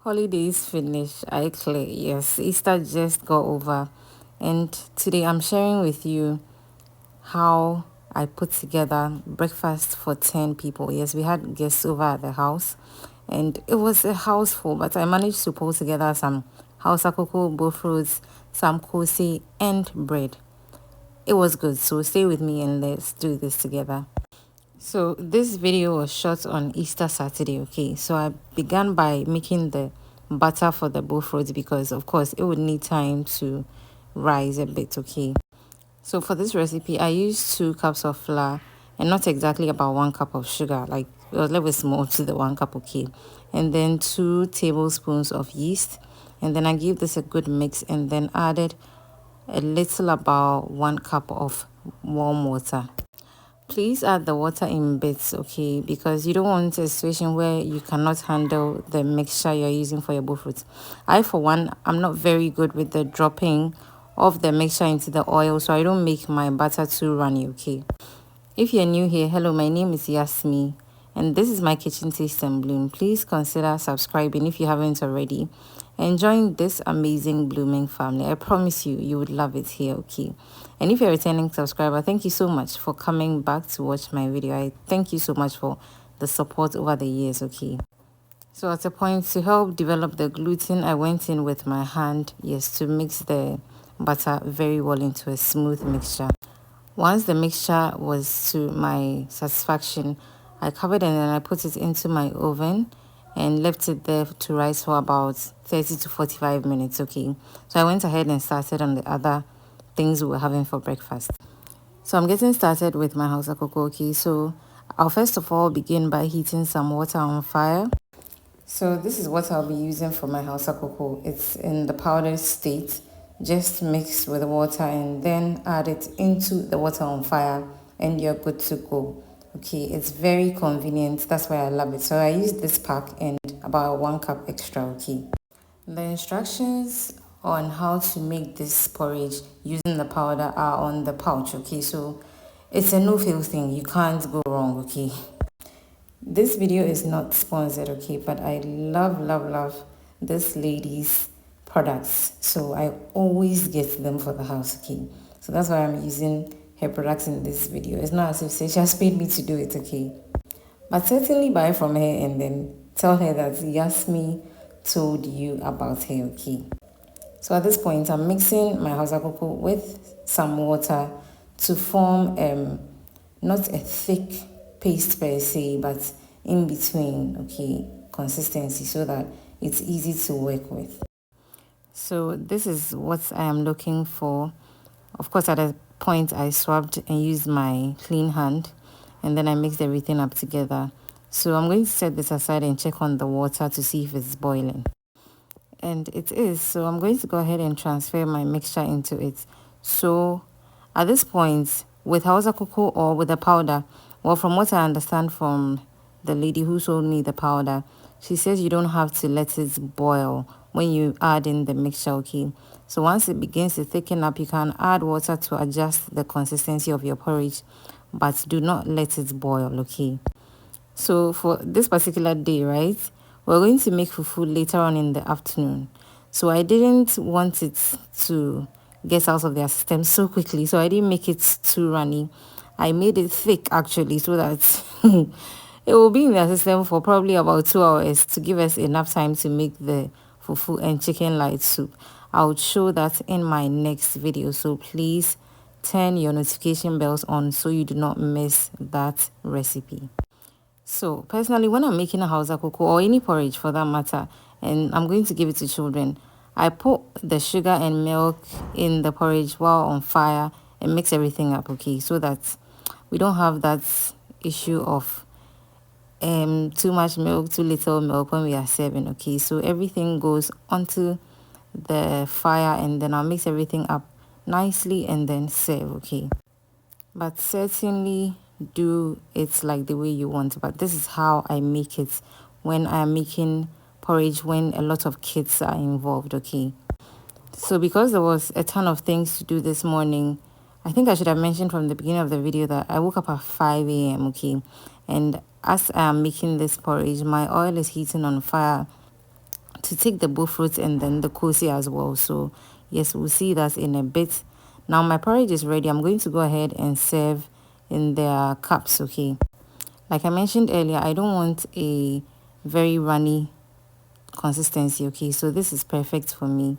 Holidays finished, I clear. Yes, Easter just got over. And today I'm sharing with you how I put together breakfast for 10 people. Yes, we had guests over at the house and it was a house full, but I managed to pull together some Hausa Koko, Bofrot, some Koose, and bread. It was good, so stay with me and let's do this together. So this video was shot on Easter Saturday, okay? So I began by making the butter for the Bofrot because of course it would need time to rise a bit, okay? So for this recipe, I used 2 cups of flour and not exactly about 1 cup of sugar, like it was a little bit small to the 1 cup, okay? And then 2 tablespoons of yeast. And then I gave this a good mix and then added a little about 1 cup of warm water. Please add the water in bits, okay, because you don't want a situation where you cannot handle the mixture you're using for your bofrot. I, for one, I'm not very good with the dropping of the mixture into the oil, so I don't make my butter too runny, okay. If you're new here, hello, my name is Yasmi, and this is my kitchen taste and bloom. Please consider subscribing if you haven't already and join this amazing blooming family. I promise you would love it here, okay? And if you're a returning subscriber, thank you so much for coming back to watch my video. I thank you so much for the support over the years, okay? So at a point, to help develop the gluten, I went in with my hand, yes, to mix the butter very well into a smooth mixture. Once the mixture was to my satisfaction, I covered and then I put it into my oven and left it there to rise for about 30 to 45 minutes, okay? So I went ahead and started on the other things we were having for breakfast. So I'm getting started with my Hausa Koko, okay? So I'll first of all begin by heating some water on fire. So this is what I'll be using for my Hausa Koko. It's in the powdered state. Just mix with the water and then add it into the water on fire and you're good to go. Okay, it's very convenient. That's why I love it. So I use this pack and about 1 cup extra, okay. The instructions on how to make this porridge using the powder are on the pouch, okay. So it's a no-fail thing. You can't go wrong, okay. This video is not sponsored, okay, but I love this lady's products. So I always get them for the house, okay. So that's why I'm using her products in this video. It's not as if she has paid me to do it, okay. But certainly buy from her and then tell her that Yasmi told you about her, okay. So at this point, I'm mixing my Hausa Koko with some water to form not a thick paste per se, but in between, okay, consistency so that it's easy to work with. So this is what I am looking for. Of course, at a point I swabbed and used my clean hand and then I mixed everything up together. So I'm going to set this aside and check on the water to see if it's boiling. And it is, so I'm going to go ahead and transfer my mixture into it. So at this point, with Hausa Koko or with the powder, well, from what I understand from the lady who sold me the powder, she says you don't have to let it boil when you add in the mixture, okay. So once it begins to thicken up, you can add water to adjust the consistency of your porridge, but do not let it boil, okay. So for this particular day, right, we're going to make fufu later on in the afternoon. So I didn't want it to get out of their system so quickly, so I didn't make it too runny. I made it thick actually so that it will be in their system for probably about 2 hours to give us enough time to make the fufu and chicken light soup. I'll show that in my next video, so please turn your notification bells on so you do not miss that recipe. So personally, when I'm making a Hausa Koko or any porridge for that matter, and I'm going to give it to children, I put the sugar and milk in the porridge while on fire and mix everything up, okay, so that we don't have that issue of too much milk, too little milk when we are serving, okay. So everything goes onto the fire and then I'll mix everything up nicely and then serve, okay. But certainly do it like the way you want, but this is how I make it when I'm making porridge when a lot of kids are involved, okay. So because there was a ton of things to do this morning, I think I should have mentioned from the beginning of the video that I woke up at 5 a.m, okay. And as I am making this porridge, my oil is heating on fire to take the Bofrot and then the Koose as well. So yes, we'll see that in a bit. Now my porridge is ready. I'm going to go ahead and serve in their cups, okay? Like I mentioned earlier, I don't want a very runny consistency, okay? So this is perfect for me.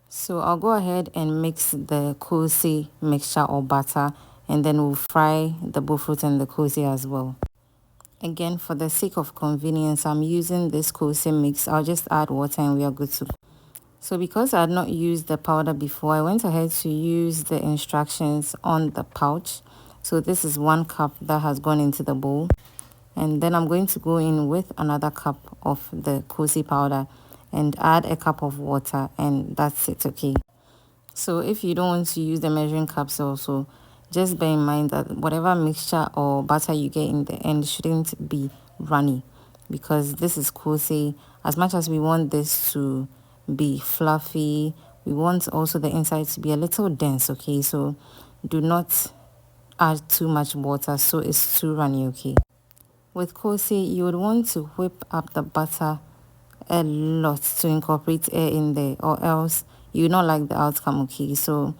So I'll go ahead and mix the Koose mixture or batter, and then we'll fry the Bofrot and the Koose as well. Again, for the sake of convenience, I'm using this Koose mix. I'll just add water and we are good to go. So because I had not used the powder before, I went ahead to use the instructions on the pouch. So this is 1 cup that has gone into the bowl. And then I'm going to go in with another cup of the Koose powder and add a cup of water, and that's it, okay? So if you don't want to use the measuring cups also, just bear in mind that whatever mixture or batter you get in the end shouldn't be runny, because this is Koose. As much as we want this to be fluffy, we want also the inside to be a little dense, okay? So do not add too much water so it's too runny, okay? With Koose, you would want to whip up the butter a lot to incorporate air in there, or else you will not like the outcome, okay? So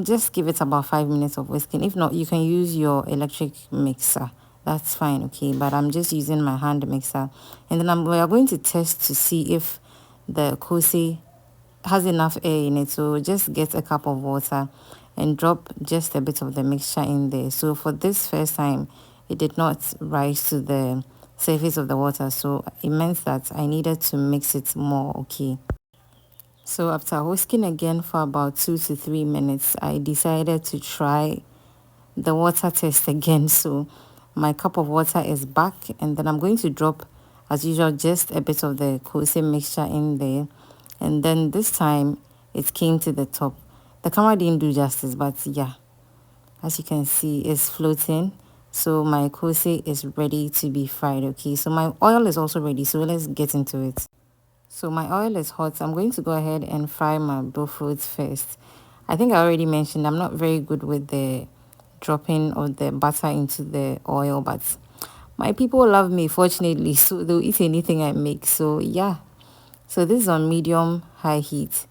just give it about 5 minutes of whisking. If not, you can use your electric mixer, that's fine, okay? But I'm just using my hand mixer. And then we are going to test to see if the Koose has enough air in it. So just get a cup of water and drop just a bit of the mixture in there. So for this first time, it did not rise to the surface of the water, so it meant that I needed to mix it more, okay? So after whisking again for about 2 to 3 minutes, I decided to try the water test again. So my cup of water is back, and then I'm going to drop, as usual, just a bit of the Koose mixture in there. And then this time it came to the top. The camera didn't do justice, but yeah, as you can see, it's floating. So my Koose is ready to be fried, okay? So my oil is also ready, so let's get into it. So my oil is hot, so I'm going to go ahead and fry my Bofrot first. I think I already mentioned I'm not very good with the dropping of the butter into the oil, but my people love me, fortunately, so they'll eat anything I make. So yeah, so this is on medium high heat,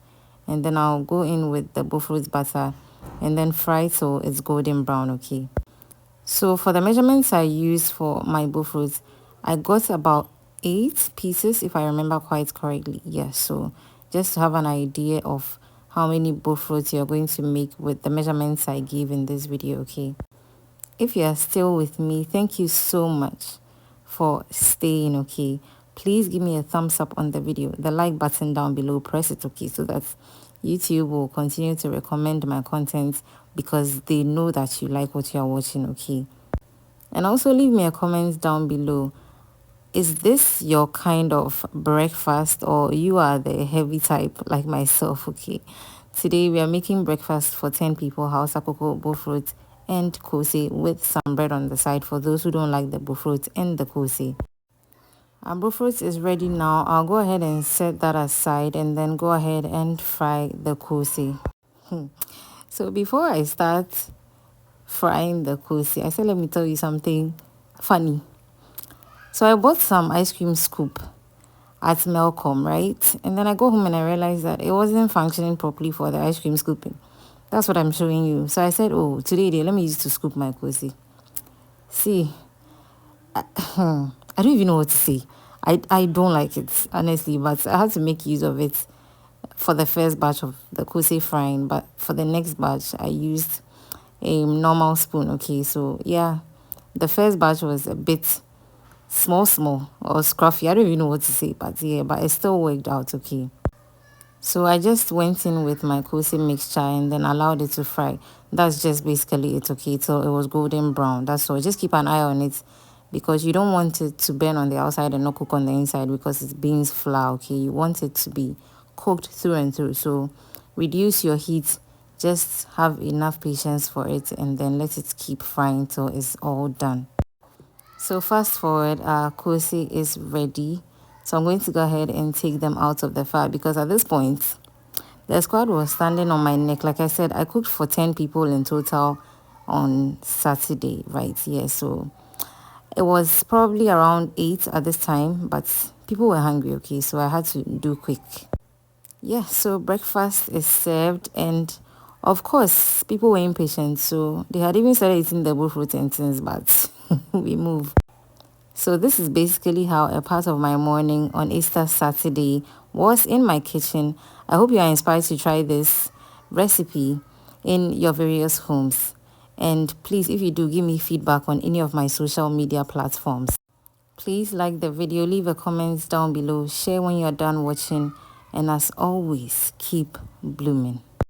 and then I'll go in with the Bofrot butter and then fry till it's golden brown, okay? So for the measurements I used for my Bofrot, I got about 8 pieces, if I remember quite correctly. Yeah, so just to have an idea of how many Bofrots you're going to make with the measurements I gave in this video, okay? If you are still with me, thank you so much for staying, okay? Please give me a thumbs up on the video, the like button down below, press it, okay, so that YouTube will continue to recommend my content, because they know that you like what you are watching, okay? And also leave me a comment down below. Is this your kind of breakfast, or you are the heavy type like myself, okay? Today we are making breakfast for 10 people, Hausa Koko, Bofrot, and Koose, with some bread on the side for those who don't like the Bofrot and the Koose. Our Bofrot is ready now. I'll go ahead and set that aside and then go ahead and fry the Koose. So before I start frying the Koose, I said let me tell you something funny. So I bought some ice cream scoop at Melcom, right? And then I go home and I realized that it wasn't functioning properly for the ice cream scooping. That's what I'm showing you. So I said, oh, today let me use it to scoop my Koose. See, I don't even know what to say. I don't like it, honestly, but I had to make use of it for the first batch of the Koose frying. But for the next batch, I used a normal spoon, okay? So yeah, the first batch was a bit small or scruffy. I don't even know what to say, but yeah, but it still worked out okay. So I just went in with my Koose mixture and then allowed it to fry. That's just basically it, okay, till it was golden brown. That's all. Just keep an eye on it, because you don't want it to burn on the outside and not cook on the inside, because it's beans flour, okay? You want it to be cooked through and through. So reduce your heat, just have enough patience for it, and then let it keep frying till it's all done. So fast forward, our Koose is ready. So I'm going to go ahead and take them out of the fire, because at this point, the squad was standing on my neck. Like I said, I cooked for 10 people in total on Saturday, right? Yeah, so it was probably around 8 at this time, but people were hungry, okay, so I had to do quick. Yeah, so breakfast is served, and of course people were impatient, so they had even started eating the Bofrot and things, but we move. So this is basically how a part of my morning on Easter Saturday was in my kitchen. I hope you are inspired to try this recipe in your various homes. And please, if you do, give me feedback on any of my social media platforms. Please like the video, leave a comment down below, share when you're done watching, and as always, keep blooming.